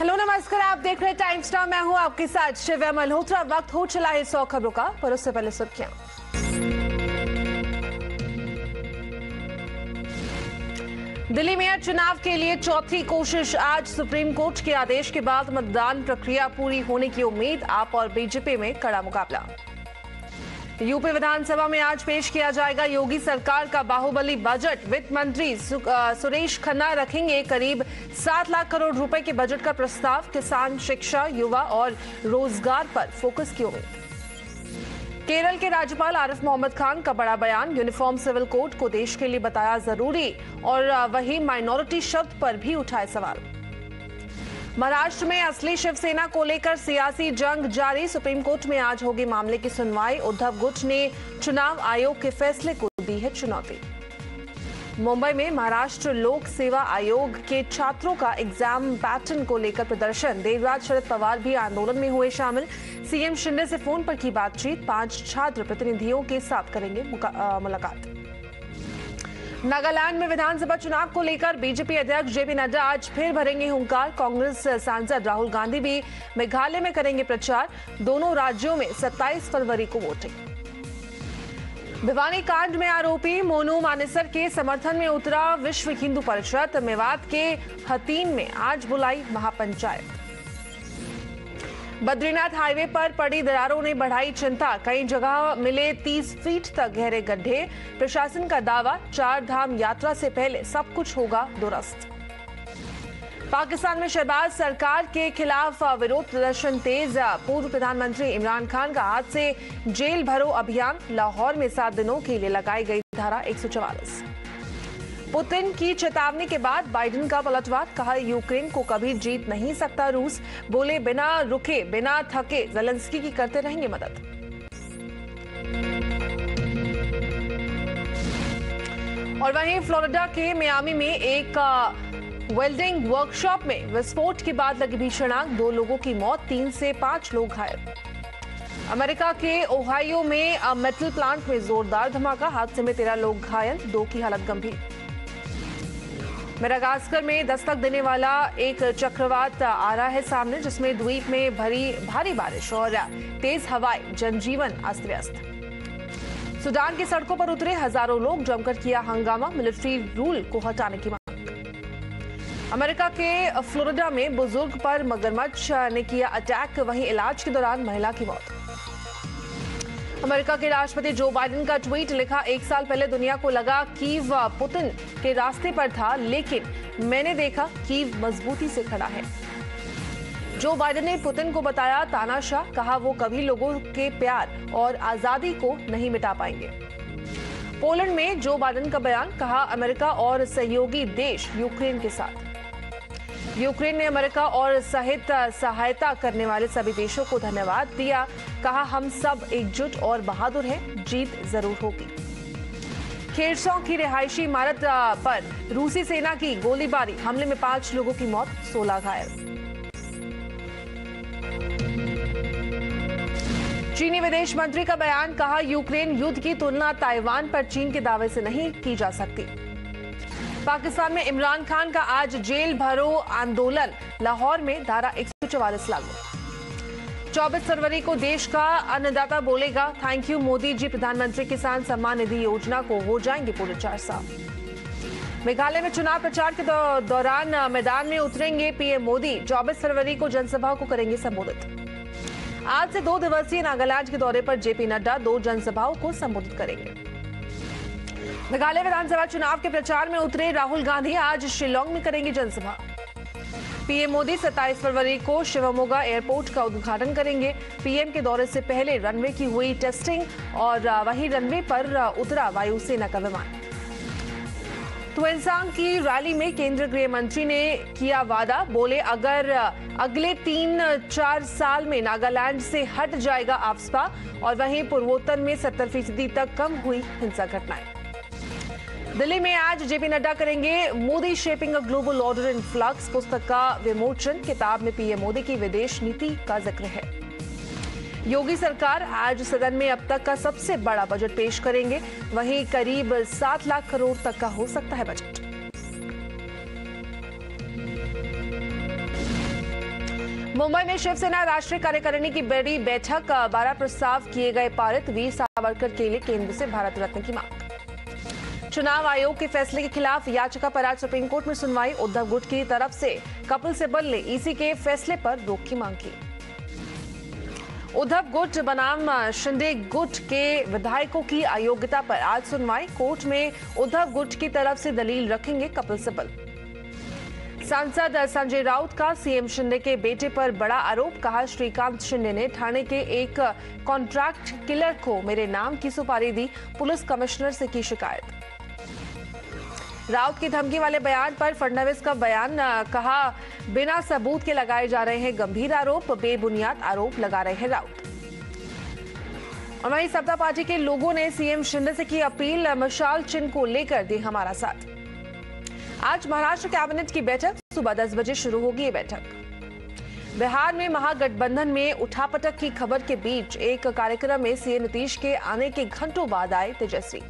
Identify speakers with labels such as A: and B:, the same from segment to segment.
A: Hello नमस्कार, आप देख रहे हैं टाइम स्टार। मैं हूं आपके साथ शिव्या मल्होत्रा। वक्त हो चला है 100 खबरों का, पर उससे पहले सुर्खियां। दिल्ली मेयर चुनाव के लिए चौथी कोशिश आज। सुप्रीम कोर्ट के आदेश के बाद मतदान प्रक्रिया पूरी होने की उम्मीद। आप और बीजेपी में कड़ा मुकाबला। यूपी विधानसभा में आज पेश किया जाएगा योगी सरकार का बाहुबली बजट। वित्त मंत्री सुरेश खन्ना रखेंगे करीब 7 लाख करोड़ रुपए के बजट का प्रस्ताव। किसान, शिक्षा, युवा और रोजगार पर फोकस की उम्मीद। केरल के राज्यपाल आरिफ मोहम्मद खान का बड़ा बयान। यूनिफॉर्म सिविल कोड को देश के लिए बताया जरूरी, और वहीं माइनॉरिटी शब्द पर भी उठाए सवाल। महाराष्ट्र में असली शिवसेना को लेकर सियासी जंग जारी। सुप्रीम कोर्ट में आज होगी मामले की सुनवाई। उद्धव गुट ने चुनाव आयोग के फैसले को दी है चुनौती। मुंबई में महाराष्ट्र लोक सेवा आयोग के छात्रों का एग्जाम पैटर्न को लेकर प्रदर्शन। देर रात शरद पवार भी आंदोलन में हुए शामिल। सीएम शिंदे से फोन पर की बातचीत। 5 छात्र प्रतिनिधियों के साथ करेंगे मुलाकात। नागालैंड में विधानसभा चुनाव को लेकर बीजेपी अध्यक्ष जेपी नड्डा आज फिर भरेंगे हुंकार। कांग्रेस सांसद राहुल गांधी भी मेघालय में करेंगे प्रचार। दोनों राज्यों में 27 फरवरी को वोटिंग। भिवानी कांड में आरोपी मोनू मानेसर के समर्थन में उतरा विश्व हिंदू परिषद। मेवात के हतीन में आज बुलाई महापंचायत। बद्रीनाथ हाईवे पर पड़ी दरारों ने बढ़ाई चिंता। कई जगह मिले 30 फीट तक गहरे गड्ढे। प्रशासन का दावा, 4 धाम यात्रा से पहले सब कुछ होगा दुरुस्त। पाकिस्तान में शहबाज सरकार के खिलाफ विरोध प्रदर्शन तेज। पूर्व प्रधानमंत्री इमरान खान का आज से जेल भरो अभियान। लाहौर में 7 दिनों के लिए लगाई गई धारा 144। पुतिन की चेतावनी के बाद बाइडेन का पलटवार। कहा, यूक्रेन को कभी जीत नहीं सकता रूस। बोले, बिना रुके बिना थके ज़ेलेंस्की की करते रहेंगे मदद। और वहीं फ्लोरिडा के मियामी में एक वेल्डिंग वर्कशॉप में विस्फोट के बाद लगी भीषण आग। 2 लोगों की मौत, 3 से 5 लोग घायल। अमेरिका के ओहायो में मेटल प्लांट में जोरदार धमाका। हादसे में 13 लोग घायल, 2 की हालत गंभीर। मेडागास्कर में दस्तक देने वाला एक चक्रवात आ रहा है सामने, जिसमें द्वीप में भारी बारिश और तेज हवाएं। जनजीवन अस्त व्यस्त। सूडान की सड़कों पर उतरे हजारों लोग, जमकर किया हंगामा। मिलिट्री रूल को हटाने की मांग। अमेरिका के फ्लोरिडा में बुजुर्ग पर मगरमच्छ ने किया अटैक। वहीं इलाज के दौरान महिला की मौत। अमेरिका के राष्ट्रपति जो बाइडेन का ट्वीट लिखा, 1 साल पहले दुनिया को लगा कीव पुतिन के रास्ते पर था, लेकिन मैंने देखा कीव मजबूती से खड़ा है। जो बाइडेन ने पुतिन को बताया तानाशाह। कहा, वो कभी लोगों के प्यार और आजादी को नहीं मिटा पाएंगे। पोलैंड में जो बाइडेन का बयान। कहा, अमेरिका और सहयोगी देश यूक्रेन के साथ। यूक्रेन ने अमेरिका और सहित सहायता करने वाले सभी देशों को धन्यवाद दिया। कहा, हम सब एकजुट और बहादुर हैं, जीत जरूर होगी। खेरसौं की रिहायशी इमारत पर रूसी सेना की गोलीबारी। हमले में 5 लोगों की मौत, 16 घायल। चीनी विदेश मंत्री का बयान। कहा, यूक्रेन युद्ध की तुलना ताइवान पर चीन के दावे से नहीं की जा सकती। पाकिस्तान में इमरान खान का आज जेल भरो आंदोलन। लाहौर में धारा 144 लागू। 24 फरवरी को देश का अन्नदाता बोलेगा थैंक यू मोदी जी। प्रधानमंत्री किसान सम्मान निधि योजना को हो जाएंगे पूरे 4 साल। मेघालय में चुनाव प्रचार के दौरान मैदान में उतरेंगे पीएम मोदी। 24 फरवरी को जनसभा को करेंगे संबोधित। आज से 2 दिवसीय नागालैंड के दौरे पर जेपी नड्डा 2 जनसभाओं को संबोधित करेंगे। मेघालय विधानसभा चुनाव के प्रचार में उतरे राहुल गांधी आज शिलोंग में करेंगे जनसभा। पीएम मोदी 27 फरवरी को शिवमोगा एयरपोर्ट का उद्घाटन करेंगे। पीएम के दौरे से पहले रनवे की हुई टेस्टिंग, और वहीं रनवे पर उतरा वायुसेना का विमान। तुएनसांग की रैली में केंद्रीय गृह मंत्री ने किया वादा। बोले, अगर अगले 3-4 साल में नागालैंड से हट जाएगा आफ्स्पा, और वहीं पूर्वोत्तर में 70% तक कम हुई हिंसा घटनाएं। दिल्ली में आज जेपी नड्डा करेंगे Modi shaping a global order in flux पुस्तक का विमोचन। किताब में पीएम मोदी की विदेश नीति का जिक्र है। योगी सरकार आज सदन में अब तक का सबसे बड़ा बजट पेश करेंगे। वहीं करीब 7 लाख करोड़ तक का हो सकता है बजट। मुंबई में शिवसेना राष्ट्रीय कार्यकारिणी की बड़ी बैठक, 12 प्रस्ताव किए गए पारित। वीर सावरकर के लिए केंद्र से भारत रत्न की मांग। चुनाव आयोग के फैसले के खिलाफ याचिका पर आज सुप्रीम कोर्ट में सुनवाई। उद्धव गुट की तरफ से कपिल सिब्बल ने ईसी के फैसले पर रोक की मांग की। उद्धव गुट बनाम शिंदे गुट के विधायकों की अयोग्यता पर आज सुनवाई। कोर्ट में उद्धव गुट की तरफ से दलील रखेंगे कपिल सिब्बल। सांसद संजय राउत का सीएम शिंदे के बेटे पर बड़ा आरोप, कहा श्रीकांत शिंदे ने ठाणे के एक कॉन्ट्रैक्ट किलर को मेरे नाम की सुपारी दी, पुलिस कमिश्नर से की शिकायत। राउत की धमकी वाले बयान पर फडणवीस का बयान, कहा बिना सबूत के लगाए जा रहे हैं गंभीर आरोप, बेबुनियाद आरोप लगा रहे हैं राउत। और वहीं सत्ता पार्टी के लोगों ने सीएम शिंदे से की अपील, मशाल चिन्ह को लेकर दे हमारा साथ। आज महाराष्ट्र कैबिनेट की बैठक, सुबह 10 बजे शुरू होगी ये बैठक। बिहार में महागठबंधन में उठापटक की खबर के बीच एक कार्यक्रम में सीएम नीतीश के आने के घंटों बाद आए तेजस्वी।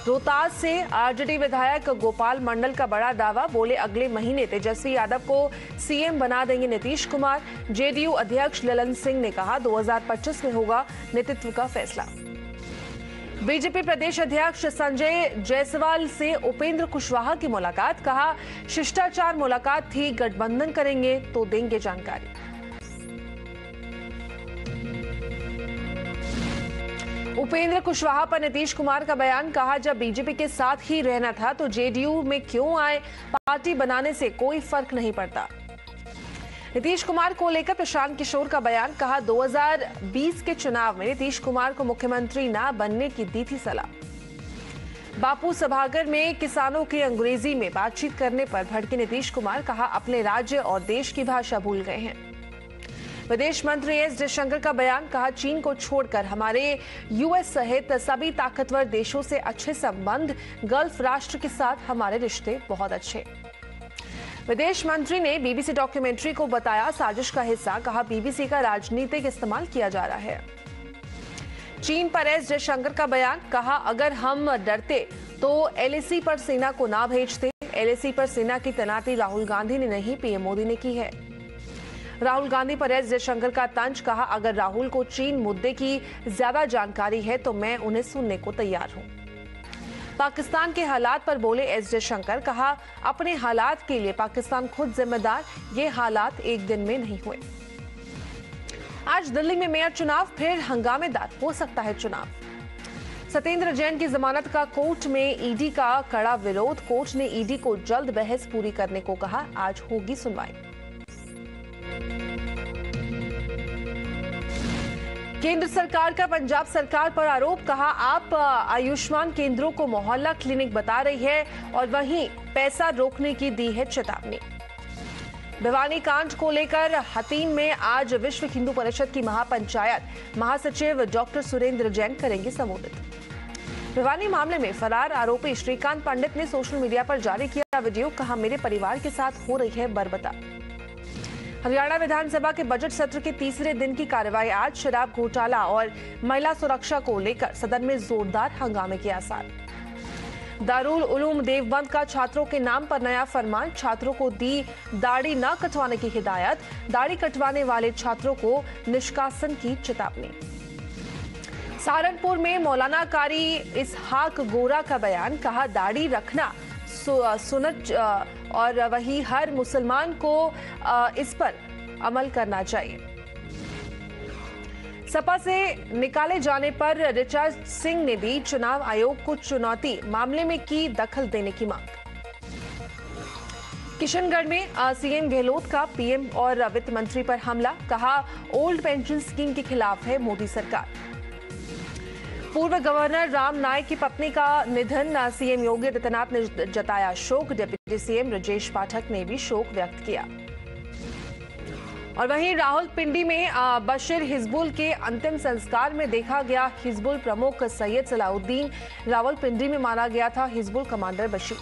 A: रोहतास से आरजेडी विधायक गोपाल मंडल का बड़ा दावा, बोले अगले महीने तेजस्वी यादव को सीएम बना देंगे नीतीश कुमार। जेडीयू अध्यक्ष ललन सिंह ने कहा 2025 में होगा नेतृत्व का फैसला। बीजेपी प्रदेश अध्यक्ष संजय जायसवाल से उपेंद्र कुशवाहा की मुलाकात, कहा शिष्टाचार मुलाकात थी, गठबंधन करेंगे तो देंगे जानकारी। उपेंद्र कुशवाहा पर नीतीश कुमार का बयान, कहा जब बीजेपी के साथ ही रहना था तो जेडीयू में क्यों आए, पार्टी बनाने से कोई फर्क नहीं पड़ता। नीतीश कुमार को लेकर प्रशांत किशोर का बयान, कहा 2020 के चुनाव में नीतीश कुमार को मुख्यमंत्री ना बनने की दी थी सलाह। बापू सभागार में किसानों की अंग्रेजी में बातचीत करने पर भड़के नीतीश कुमार, कहा अपने राज्य और देश की भाषा भूल गए हैं। विदेश मंत्री एस जयशंकर का बयान, कहा चीन को छोड़कर हमारे यूएस सहित सभी ताकतवर देशों से अच्छे संबंध, गल्फ राष्ट्र के साथ हमारे रिश्ते बहुत अच्छे। विदेश मंत्री ने बीबीसी डॉक्यूमेंट्री को बताया साजिश का हिस्सा, कहा बीबीसी का राजनीतिक इस्तेमाल किया जा रहा है। चीन पर एस जयशंकर का बयान, कहा अगर हम डरते तो एलएसी पर सेना को ना भेजते। एलएसी पर सेना की तैनाती राहुल गांधी ने नहीं, पीएम मोदी ने की है। राहुल गांधी पर एस जयशंकर का तंज, कहा अगर राहुल को चीन मुद्दे की ज्यादा जानकारी है तो मैं उन्हें सुनने को तैयार हूं। पाकिस्तान के हालात पर बोले एस जयशंकर, कहा अपने हालात के लिए पाकिस्तान खुद जिम्मेदार, ये हालात एक दिन में नहीं हुए। आज दिल्ली में मेयर चुनाव, फिर हंगामेदार हो सकता है चुनाव। सत्येंद्र जैन की जमानत का कोर्ट में ईडी का कड़ा विरोध, कोर्ट ने ईडी को जल्द बहस पूरी करने को कहा। आज होगी सुनवाई। केंद्र सरकार का पंजाब सरकार पर आरोप, कहा आप आयुष्मान केंद्रों को मोहल्ला क्लिनिक बता रही है और वहीं पैसा रोकने की दी है चेतावनी। भिवानी कांड को लेकर हतीन में आज विश्व हिंदू परिषद की महापंचायत, महासचिव डॉक्टर सुरेंद्र जैन करेंगे संबोधित। भिवानी मामले में फरार आरोपी श्रीकांत पंडित ने सोशल मीडिया पर जारी किया वीडियो, कहा मेरे परिवार के साथ हो रही है बर्बरता। हरियाणा विधानसभा के बजट सत्र के तीसरे दिन की कार्रवाई आज, शराब घोटाला और महिला सुरक्षा को लेकर सदन में जोरदार हंगामे के आसार। दारुल उलूम देवबंद का छात्रों के नाम पर नया फरमान, छात्रों को दी दाढ़ी न कटवाने की हिदायत, दाढ़ी कटवाने वाले छात्रों को निष्कासन की चेतावनी। सहारनपुर में मौलाना कारी इसहाक गोरा का बयान, कहा दाढ़ी रखना सुन्नत और वही हर मुसलमान को इस पर अमल करना चाहिए। सपा से निकाले जाने पर ऋचा सिंह ने दी चुनाव आयोग को चुनौती, मामले में की दखल देने की मांग। किशनगढ़ में सीएम गहलोत का पीएम और वित्त मंत्री पर हमला, कहा ओल्ड पेंशन स्कीम के खिलाफ है मोदी सरकार। पूर्व गवर्नर राम नाईक की पत्नी का निधन, सीएम योगी आदित्यनाथ ने जताया शोक, डिप्टी सीएम ब्रजेश पाठक ने भी शोक व्यक्त किया। और वहीं रावलपिंडी में बशीर हिजबुल के अंतिम संस्कार में देखा गया हिजबुल प्रमुख सैयद सलाउद्दीन, रावलपिंडी में मारा गया था हिजबुल कमांडर बशीर।